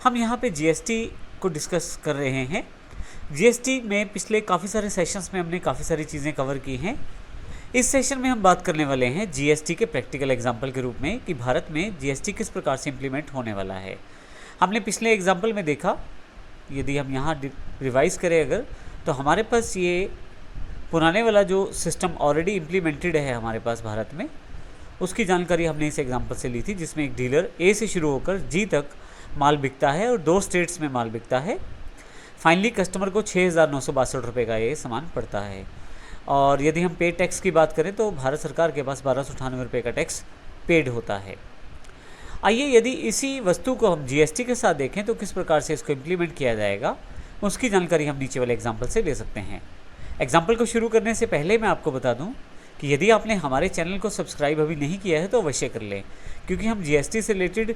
हम यहाँ पे जीएसटी को डिस्कस कर रहे हैं। जीएसटी में पिछले काफ़ी सारे सेशंस में हमने काफ़ी सारी चीज़ें कवर की हैं। इस सेशन में हम बात करने वाले हैं जीएसटी के प्रैक्टिकल एग्जाम्पल के रूप में कि भारत में जीएसटी किस प्रकार से इम्प्लीमेंट होने वाला है। हमने पिछले एग्जाम्पल में देखा, यदि हम यहाँ रिवाइज़ करें अगर, तो हमारे पास ये पुराने वाला जो सिस्टम ऑलरेडी इम्प्लीमेंटेड है हमारे पास भारत में, उसकी जानकारी हमने इस एग्जाम्पल से ली थी, जिसमें एक डीलर ए से शुरू होकर जी तक माल बिकता है और 2 स्टेट्स में माल बिकता है। फाइनली कस्टमर को 6,962 रुपये का ये सामान पड़ता है। और यदि हम पे टैक्स की बात करें तो भारत सरकार के पास 1,298 रुपये का टैक्स पेड होता है। आइए यदि इसी वस्तु को हम जीएसटी के साथ देखें तो किस प्रकार से इसको इम्प्लीमेंट किया जाएगा, उसकी जानकारी हम नीचे वाले एग्जाम्पल से ले सकते हैं। एग्जाम्पल को शुरू करने से पहले मैं आपको बता दूं कि यदि आपने हमारे चैनल को सब्सक्राइब अभी नहीं किया है तो अवश्य कर लें, क्योंकि हम जीएसटी से रिलेटेड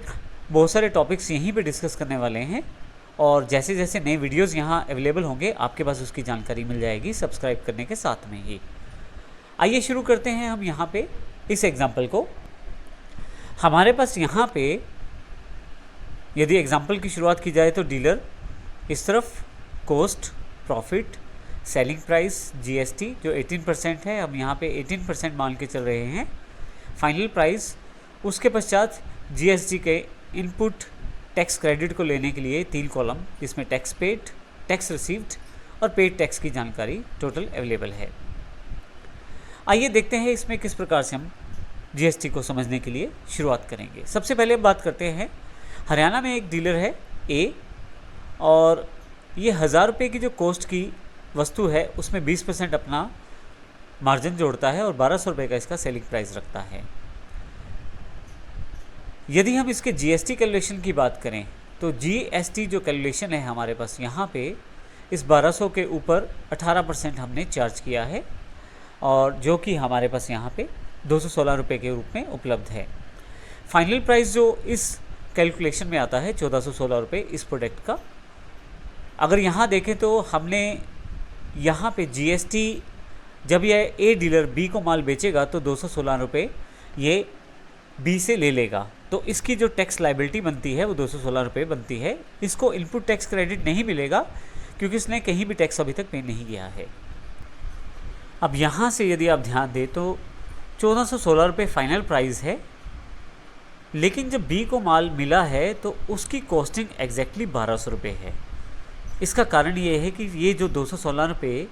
बहुत सारे टॉपिक्स यहीं पे डिस्कस करने वाले हैं और जैसे जैसे नए वीडियोस यहाँ अवेलेबल होंगे आपके पास उसकी जानकारी मिल जाएगी सब्सक्राइब करने के साथ में ही। आइए शुरू करते हैं हम यहाँ पे इस एग्जाम्पल को। हमारे पास यहाँ पे यदि एग्जाम्पल की शुरुआत की जाए तो डीलर इस तरफ cost, profit, selling price, GST जो 18% है, हम यहाँ पे 18% मान के चल रहे हैं, फाइनल प्राइस, उसके पश्चात जीएसटी के इनपुट टैक्स क्रेडिट को लेने के लिए 3 कॉलम, जिसमें टैक्स पेड, टैक्स रिसीव्ड और पेड टैक्स की जानकारी टोटल अवेलेबल है। आइए देखते हैं इसमें किस प्रकार से हम जीएसटी को समझने के लिए शुरुआत करेंगे। सबसे पहले हम बात करते हैं, हरियाणा में एक डीलर है ए और ये 1,000 रुपये की जो कॉस्ट की वस्तु है उसमें 20% अपना मार्जिन जोड़ता है और 1,200 रुपये का इसका सेलिंग प्राइस रखता है। यदि हम इसके जीएसटी कैलकुलेशन की बात करें तो जीएसटी जो कैलकुलेशन है हमारे पास यहाँ पे इस 1,200 के ऊपर 18% हमने चार्ज किया है और जो कि हमारे पास यहाँ पे 216 रुपये के रूप में उपलब्ध है। फाइनल प्राइस जो इस कैलकुलेशन में आता है 1,416 रुपये इस प्रोडक्ट का। अगर यहाँ देखें तो हमने यहाँ पे जीएसटी, जब यह ए डीलर बी को माल बेचेगा तो 216 रुपये ये बी से ले लेगा, तो इसकी जो टैक्स लाइबिलिटी बनती है वो 216 रुपये बनती है। इसको इनपुट टैक्स क्रेडिट नहीं मिलेगा क्योंकि इसने कहीं भी टैक्स अभी तक पे नहीं किया है। अब यहाँ से यदि आप ध्यान दें तो 1,416 रुपये फाइनल प्राइस है, लेकिन जब बी को माल मिला है तो उसकी कॉस्टिंग एग्जैक्टली 1,200 रुपये है। इसका कारण ये है कि ये जो 216 रुपये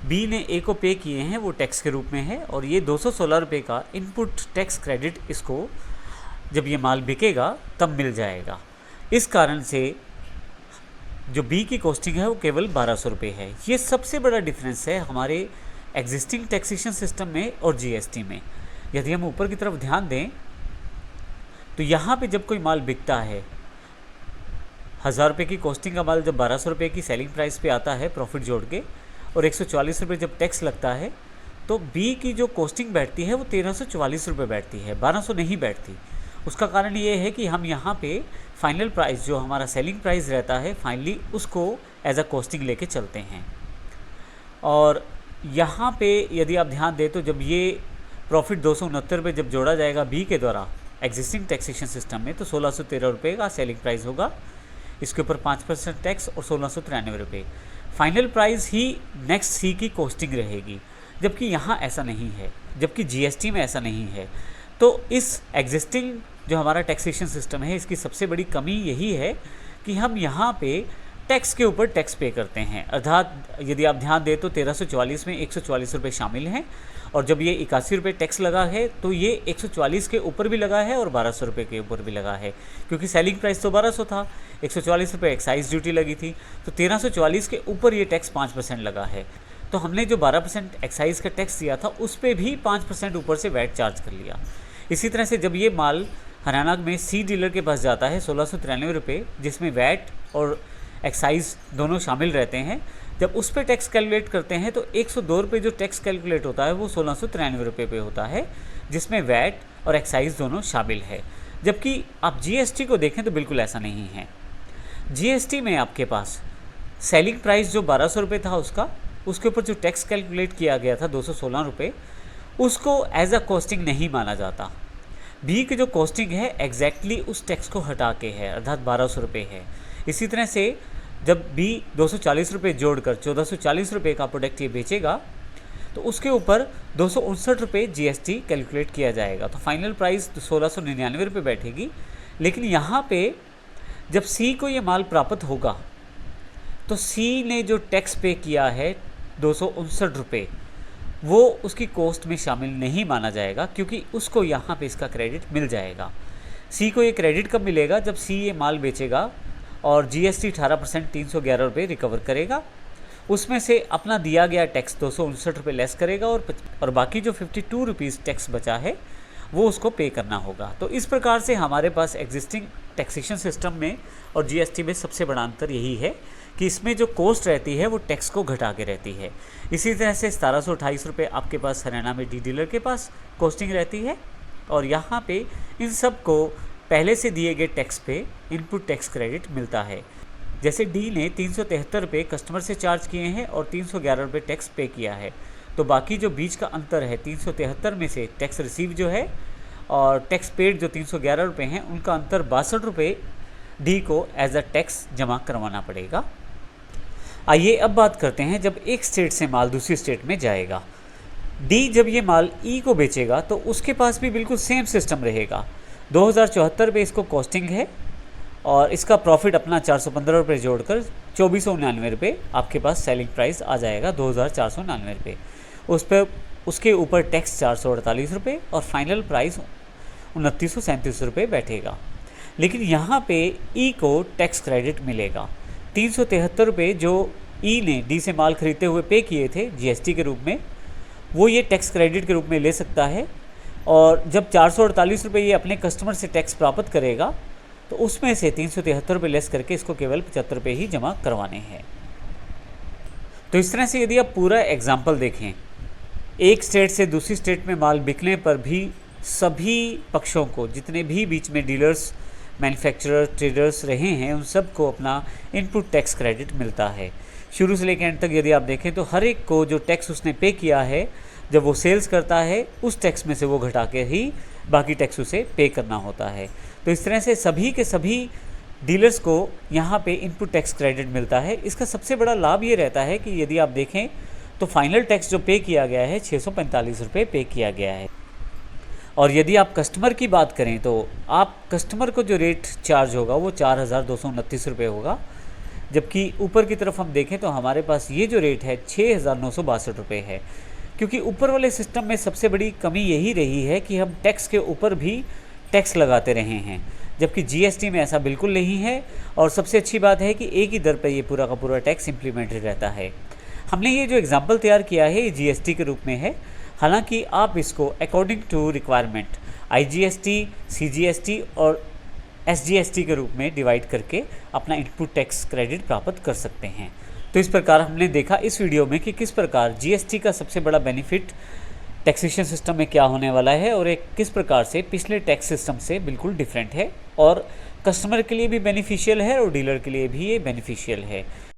बी ने ए को पे किए हैं वो टैक्स के रूप में है और ये 216 रुपये का इनपुट टैक्स क्रेडिट इसको जब ये माल बिकेगा तब मिल जाएगा। इस कारण से जो बी की कॉस्टिंग है वो केवल 1,200 रुपये है। ये सबसे बड़ा डिफरेंस है हमारे एग्जिस्टिंग टैक्सेशन सिस्टम में और जीएसटी में। यदि हम ऊपर की तरफ ध्यान दें तो यहाँ पे जब कोई माल बिकता है, 1,000 रुपये की कॉस्टिंग का माल जब 1,200 रुपये की सेलिंग प्राइस पे आता है प्रॉफिट जोड़ के और 140 रुपये जब टैक्स लगता है, तो बी की जो कॉस्टिंग बैठती है वो 1,344 रुपये बैठती है, 1,200 नहीं बैठती। उसका कारण ये है कि हम यहाँ पे फाइनल प्राइस जो हमारा सेलिंग प्राइस रहता है फाइनली उसको एज अ कॉस्टिंग लेके चलते हैं। और यहाँ पे यदि आप ध्यान दें तो जब ये प्रॉफिट 269 रुपये जब जोड़ा जाएगा बी के द्वारा एग्जिस्टिंग टैक्सेशन सिस्टम में, तो 1,613 रुपये का सेलिंग प्राइस होगा, इसके ऊपर 5% टैक्स और 1,693 रुपये। फाइनल प्राइस ही नेक्स्ट सी की कॉस्टिंग रहेगी, जबकि यहाँ ऐसा नहीं है, जबकि जीएसटी में ऐसा नहीं है। तो इस एग्जिस्टिंग जो हमारा टैक्सेशन सिस्टम है इसकी सबसे बड़ी कमी यही है कि हम यहाँ पे टैक्स के ऊपर टैक्स पे करते हैं। अर्थात यदि आप ध्यान दें तो 1344 में 144 रुपये शामिल हैं और जब ये 81 रुपये टैक्स लगा है तो ये 144 के ऊपर भी लगा है और 1,200 रुपये के ऊपर भी लगा है, क्योंकि सेलिंग प्राइस तो 1,200 था, 144 रुपये एक्साइज ड्यूटी लगी थी, तो 1,344 के ऊपर ये टैक्स 5% लगा है। तो हमने जो 12% एक्साइज का टैक्स दिया था उस पर भी 5% ऊपर से वैट चार्ज कर लिया। इसी तरह से जब ये माल हरियाणा में सी डीलर के पास जाता है 1,693 रुपये, जिसमें वैट और एक्साइज दोनों शामिल रहते हैं, जब उस पर टैक्स कैलकुलेट करते हैं तो 102 रुपये जो टैक्स कैलकुलेट होता है वो 1,693 रुपये पे होता है, जिसमें वैट और एक्साइज दोनों शामिल है। जबकि आप जीएसटी को देखें तो बिल्कुल ऐसा नहीं है। जीएसटी में आपके पास सेलिंग प्राइस जो 1,200 रुपये था उसके ऊपर जो टैक्स कैलकुलेट किया गया था 216 रुपये, उसको एज अ कॉस्टिंग नहीं माना जाता। बी की जो कॉस्टिंग है एग्जैक्टली उस टैक्स को हटा के है, अर्थात 1,200 रुपये है। इसी तरह से जब बी 240 रुपये जोड़कर 1440 रुपये का प्रोडक्ट ये बेचेगा तो उसके ऊपर 259 रुपये GST कैलकुलेट किया जाएगा। तो फाइनल प्राइस 1699 रुपये बैठेगी। लेकिन यहाँ पे जब सी को ये माल प्राप्त होगा तो सी ने जो टैक्स पे किया है 259 रुपये, वो उसकी कॉस्ट में शामिल नहीं माना जाएगा, क्योंकि उसको यहाँ पे इसका क्रेडिट मिल जाएगा। सी को ये क्रेडिट कब मिलेगा? जब सी ये माल बेचेगा और GST 18% 311 रुपये रिकवर करेगा, उसमें से अपना दिया गया टैक्स 259 रुपये लेस करेगा और बाकी जो 52 रुपीज़ टैक्स बचा है वो उसको पे करना होगा। तो इस प्रकार से हमारे पास एग्जिस्टिंग टैक्सेशन सिस्टम में और GST में सबसे बड़ा अंतर यही है कि इसमें जो कॉस्ट रहती है वो टैक्स को घटा के रहती है। इसी तरह से 1728 रुपये आपके पास हरियाणा में डी डीलर के पास कॉस्टिंग रहती है, और यहाँ पे इन सब को पहले से दिए गए टैक्स पे इनपुट टैक्स क्रेडिट मिलता है। जैसे डी ने 373 रुपये कस्टमर से चार्ज किए हैं और 311 रुपये टैक्स पे किया है, तो बाकी जो बीच का अंतर है 373 में से टैक्स रिसीव जो है और टैक्स पेड जो 311 रुपये हैं, उनका अंतर 62 रुपये डी को एज अ टैक्स जमा करवाना पड़ेगा। आइए अब बात करते हैं जब एक स्टेट से माल दूसरी स्टेट में जाएगा। डी जब ये माल ई को बेचेगा तो उसके पास भी बिल्कुल सेम सिस्टम रहेगा। 2074 पे इसको कॉस्टिंग है और इसका प्रॉफिट अपना 415 रुपये जोड़कर 2499 रुपये आपके पास सेलिंग प्राइस आ जाएगा 2499 रुपये। उस पर उसके ऊपर टैक्स 448 रुपये और फाइनल प्राइस 2937 रुपये बैठेगा। लेकिन यहाँ पे ई को टैक्स क्रेडिट मिलेगा 373 रुपये जो ई ने डी से माल खरीदते हुए पे किए थे GST के रूप में, वो ये टैक्स क्रेडिट के रूप में ले सकता है। और जब 448 रुपये ये अपने कस्टमर से टैक्स प्राप्त करेगा तो उसमें से 373 रुपये लेस करके इसको केवल 75 रुपये ही जमा करवाने हैं। तो इस तरह से यदि आप पूरा एग्जाम्पल देखें, एक स्टेट से दूसरी स्टेट में माल बिकने पर भी सभी पक्षों को, जितने भी बीच में डीलर्स, मैन्युफैक्चरर, ट्रेडर्स रहे हैं, उन सब को अपना इनपुट टैक्स क्रेडिट मिलता है। शुरू से लेकर एंड तक यदि आप देखें तो हर एक को जो टैक्स उसने पे किया है, जब वो सेल्स करता है उस टैक्स में से वो घटा के ही बाकी टैक्स उसे पे करना होता है। तो इस तरह से सभी के सभी डीलर्स को यहाँ पे इनपुट टैक्स क्रेडिट मिलता है। इसका सबसे बड़ा लाभ ये रहता है कि यदि आप देखें तो फाइनल टैक्स जो पे किया गया है 645 रुपये पे किया गया है। और यदि आप कस्टमर की बात करें तो आप कस्टमर को जो रेट चार्ज होगा वो 4229 रुपये होगा, जबकि ऊपर की तरफ हम देखें तो हमारे पास ये जो रेट है 6962 रुपये है। क्योंकि ऊपर वाले सिस्टम में सबसे बड़ी कमी यही रही है कि हम टैक्स के ऊपर भी टैक्स लगाते रहे हैं, जबकि GST में ऐसा बिल्कुल नहीं है। और सबसे अच्छी बात है कि एक ही दर पर ये पूरा का पूरा टैक्स इम्प्लीमेंटेड रहता है। हमने ये जो एग्जांपल तैयार किया है ये GST के रूप में है, हालांकि आप इसको according to requirement IGST, CGST और SGST के रूप में डिवाइड करके अपना इनपुट टैक्स क्रेडिट प्राप्त कर सकते हैं। तो इस प्रकार हमने देखा इस वीडियो में कि किस प्रकार GST का सबसे बड़ा बेनिफिट टैक्सेशन सिस्टम में क्या होने वाला है और एक किस प्रकार से पिछले टैक्स सिस्टम से बिल्कुल डिफरेंट है और कस्टमर के लिए भी बेनिफिशियल है और डीलर के लिए भी ये बेनिफिशियल है।